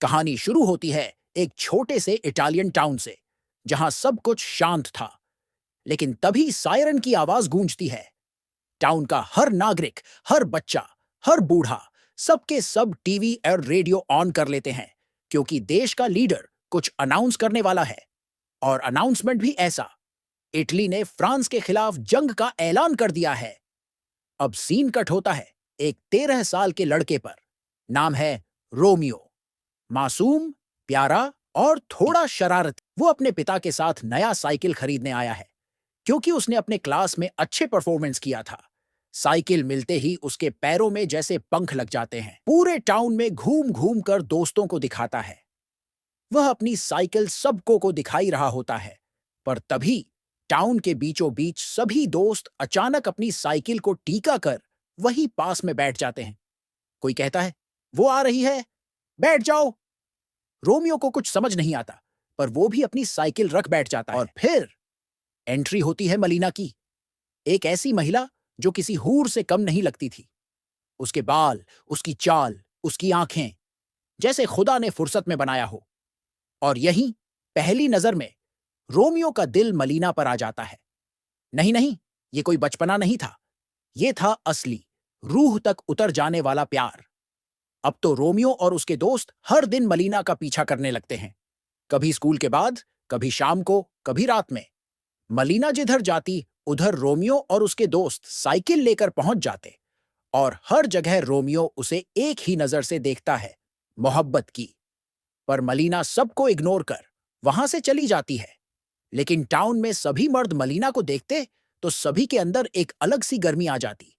कहानी शुरू होती है एक छोटे से इटालियन टाउन से, जहां सब कुछ शांत था। लेकिन तभी सायरन की आवाज गूंजती है। टाउन का हर नागरिक, हर बच्चा, हर बूढ़ा, सबके सब टीवी और रेडियो ऑन कर लेते हैं, क्योंकि देश का लीडर कुछ अनाउंस करने वाला है। और अनाउंसमेंट भी ऐसा, इटली ने फ्रांस के खिलाफ जंग का ऐलान कर दिया है। अब सीन कट होता है एक 13 साल के लड़के पर। नाम है रोमियो। मासूम, प्यारा और थोड़ा शरारती। वो अपने पिता के साथ नया साइकिल खरीदने आया है, क्योंकि उसने अपने क्लास में अच्छे परफॉर्मेंस किया था। साइकिल मिलते ही उसके पैरों में जैसे पंख लग जाते हैं। पूरे टाउन में घूम घूम कर दोस्तों को दिखाता है। वह अपनी साइकिल सबको को दिखाई रहा होता है, पर तभी टाउन के बीचों बीच सभी दोस्त अचानक अपनी साइकिल को टीका कर वही पास में बैठ जाते हैं। कोई कहता है, वो आ रही है, बैठ जाओ। रोमियो को कुछ समझ नहीं आता, पर वो भी अपनी साइकिल रख बैठ जाता है। और फिर एंट्री होती है मलीना की, एक ऐसी महिला जो किसी हूर से कम नहीं लगती थी। उसके बाल, उसकी चाल, उसकी आंखें, जैसे खुदा ने फुर्सत में बनाया हो। और यहीं पहली नजर में रोमियो का दिल मलीना पर आ जाता है। नहीं नहीं, ये कोई बचपना नहीं था, ये था असली, रूह तक उतर जाने वाला प्यार। अब तो रोमियो और उसके दोस्त हर दिन मलीना का पीछा करने लगते हैं। कभी स्कूल के बाद, कभी शाम को, कभी रात में। मलीना जिधर जाती, उधर रोमियो और उसके दोस्त साइकिल लेकर पहुंच जाते। और हर जगह रोमियो उसे एक ही नजर से देखता है, मोहब्बत की। पर मलीना सबको इग्नोर कर वहां से चली जाती है। लेकिन टाउन में सभी मर्द मलीना को देखते तो सभी के अंदर एक अलग सी गर्मी आ जाती।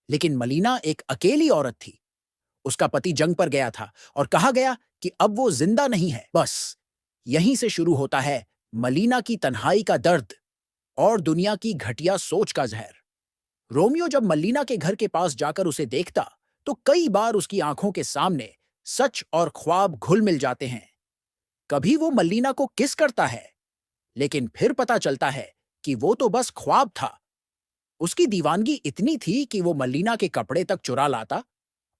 लेकिन मलीना एक अकेली औरत थी। उसका पति जंग पर गया था और कहा गया कि अब वो जिंदा नहीं है। बस यहीं से शुरू होता है मलीना की तन्हाई का दर्द और दुनिया की घटिया सोच का जहर। रोमियो जब मलीना के घर के पास जाकर उसे देखता, तो कई बार उसकी आंखों के सामने सच और ख्वाब घुल मिल जाते हैं। कभी वो मलीना को किस करता है, लेकिन फिर पता चलता है कि वो तो बस ख्वाब था। उसकी दीवानगी इतनी थी कि वो मलीना के कपड़े तक चुरा लाता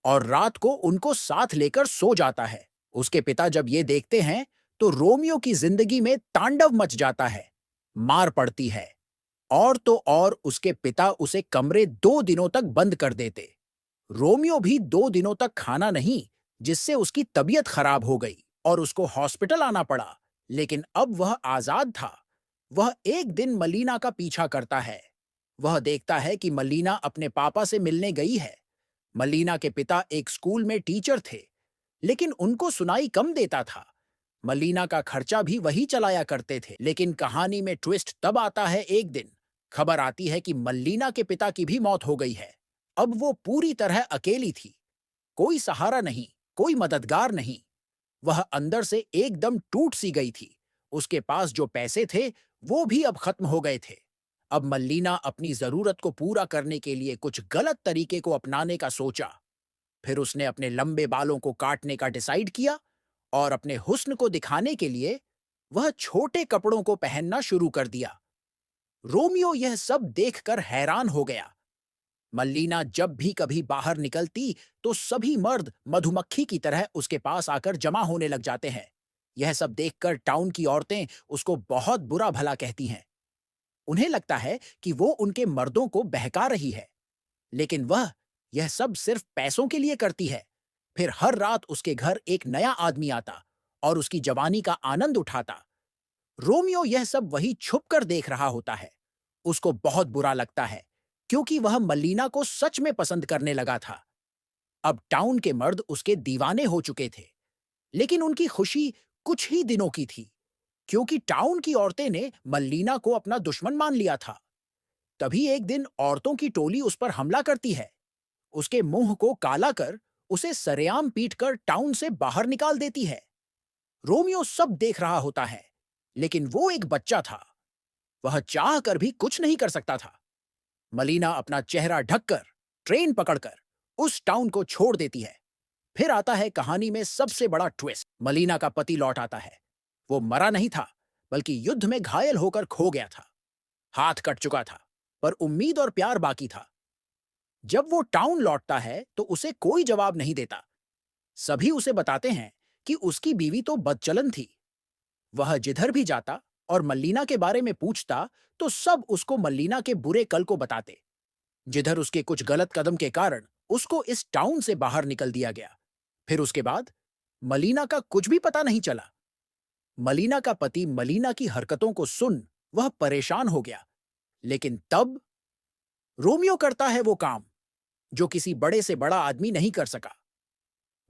और रात को उनको साथ लेकर सो जाता है। उसके पिता जब ये देखते हैं, तो रोमियो की जिंदगी में तांडव मच जाता है। मार पड़ती है, और तो और उसके पिता उसे कमरे 2 दिनों तक बंद कर देते। रोमियो भी 2 दिनों तक खाना नहीं, जिससे उसकी तबीयत खराब हो गई और उसको हॉस्पिटल आना पड़ा। लेकिन अब वह आजाद था। वह एक दिन मलीना का पीछा करता है। वह देखता है कि मलीना अपने पापा से मिलने गई है। मलीना के पिता एक स्कूल में टीचर थे, लेकिन उनको सुनाई कम देता था। मलीना का खर्चा भी वही चलाया करते थे। लेकिन कहानी में ट्विस्ट तब आता है, एक दिन खबर आती है कि मलीना के पिता की भी मौत हो गई है। अब वो पूरी तरह अकेली थी। कोई सहारा नहीं, कोई मददगार नहीं। वह अंदर से एकदम टूट सी गई थी। उसके पास जो पैसे थे, वो भी अब खत्म हो गए थे। अब मल्लीना अपनी जरूरत को पूरा करने के लिए कुछ गलत तरीके को अपनाने का सोचा। फिर उसने अपने लंबे बालों को काटने का डिसाइड किया और अपने हुस्न को दिखाने के लिए वह छोटे कपड़ों को पहनना शुरू कर दिया। रोमियो यह सब देखकर हैरान हो गया। मल्लीना जब भी कभी बाहर निकलती, तो सभी मर्द मधुमक्खी की तरह उसके पास आकर जमा होने लग जाते हैं। यह सब देखकर टाउन की औरतें उसको बहुत बुरा भला कहती हैं। उन्हें लगता है कि वो उनके मर्दों को बहका रही है, लेकिन वह यह सब सिर्फ पैसों के लिए करती है। फिर हर रात उसके घर एक नया आदमी आता और उसकी जवानी का आनंद उठाता। रोमियो यह सब वही छुप कर देख रहा होता है। उसको बहुत बुरा लगता है, क्योंकि वह मल्लीना को सच में पसंद करने लगा था। अब टाउन के मर्द उसके दीवाने हो चुके थे, लेकिन उनकी खुशी कुछ ही दिनों की थी, क्योंकि टाउन की औरतें ने मल्लीना को अपना दुश्मन मान लिया था। तभी एक दिन औरतों की टोली उस पर हमला करती है। उसके मुंह को काला कर उसे सरेआम पीटकर टाउन से बाहर निकाल देती है। रोमियो सब देख रहा होता है, लेकिन वो एक बच्चा था। वह चाह कर भी कुछ नहीं कर सकता था। मलीना अपना चेहरा ढककर, ट्रेन पकड़कर उस टाउन को छोड़ देती है। फिर आता है कहानी में सबसे बड़ा ट्विस्ट। मलीना का पति लौट आता है। वो मरा नहीं था, बल्कि युद्ध में घायल होकर खो गया था। हाथ कट चुका था, पर उम्मीद और प्यार बाकी था। जब वो टाउन लौटता है, तो उसे कोई जवाब नहीं देता। सभी उसे बताते हैं कि उसकी बीवी तो बदचलन थी। वह जिधर भी जाता और मल्लीना के बारे में पूछता, तो सब उसको मल्लीना के बुरे कल को बताते। जिधर उसके कुछ गलत कदम के कारण उसको इस टाउन से बाहर निकल दिया गया। फिर उसके बाद मलीना का कुछ भी पता नहीं चला। मलीना का पति मलीना की हरकतों को सुन वह परेशान हो गया। लेकिन तब रोमियो करता है वो काम जो किसी बड़े से बड़ा आदमी नहीं कर सका।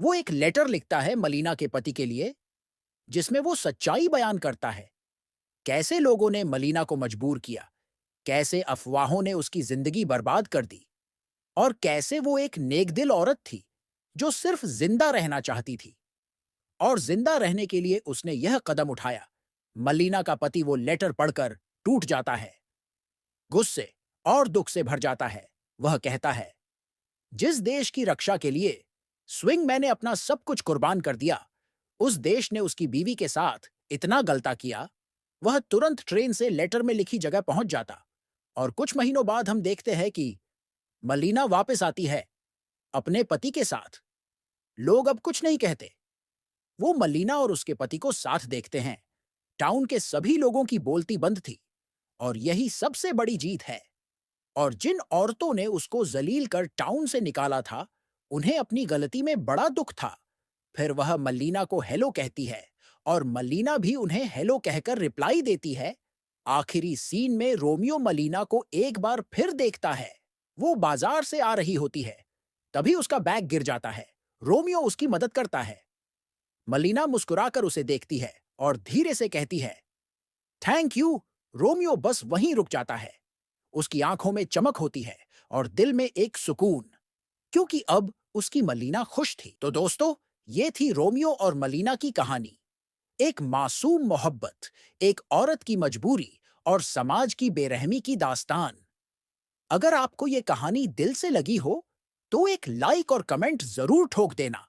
वो एक लेटर लिखता है मलीना के पति के लिए, जिसमें वो सच्चाई बयान करता है। कैसे लोगों ने मलीना को मजबूर किया, कैसे अफवाहों ने उसकी जिंदगी बर्बाद कर दी, और कैसे वो एक नेकदिल औरत थी जो सिर्फ जिंदा रहना चाहती थी। और जिंदा रहने के लिए उसने यह कदम उठाया। मलीना का पति वो लेटर पढ़कर टूट जाता है, गुस्से और दुख से भर जाता है। वह कहता है, जिस देश की रक्षा के लिए स्विंगमैन ने अपना सब कुछ कुर्बान कर दिया, उस देश ने उसकी बीवी के साथ इतना गलता किया। वह तुरंत ट्रेन से लेटर में लिखी जगह पहुंच जाता, और कुछ महीनों बाद हम देखते हैं कि मलीना वापस आती है अपने पति के साथ। लोग अब कुछ नहीं कहते। वो मलीना और उसके पति को साथ देखते हैं। टाउन के सभी लोगों की बोलती बंद थी, और यही सबसे बड़ी जीत है। और जिन औरतों ने उसको जलील कर टाउन से निकाला था, उन्हें अपनी गलती में बड़ा दुख था। फिर वह मल्लीना को हेलो कहती है, और मल्लीना भी उन्हें हेलो कहकर रिप्लाई देती है। आखिरी सीन में रोमियो मल्लीना को एक बार फिर देखता है। वो बाजार से आ रही होती है, तभी उसका बैग गिर जाता है। रोमियो उसकी मदद करता है। मल्लीना मुस्कुराकर उसे देखती है और धीरे से कहती है, थैंक यू। रोमियो बस वहीं रुक जाता है। उसकी आंखों में चमक होती है और दिल में एक सुकून, क्योंकि अब उसकी मलीना खुश थी। तो दोस्तों, ये थी रोमियो और मलीना की कहानी। एक मासूम मोहब्बत, एक औरत की मजबूरी और समाज की बेरहमी की दास्तान। अगर आपको ये कहानी दिल से लगी हो, तो एक लाइक और कमेंट जरूर ठोक देना।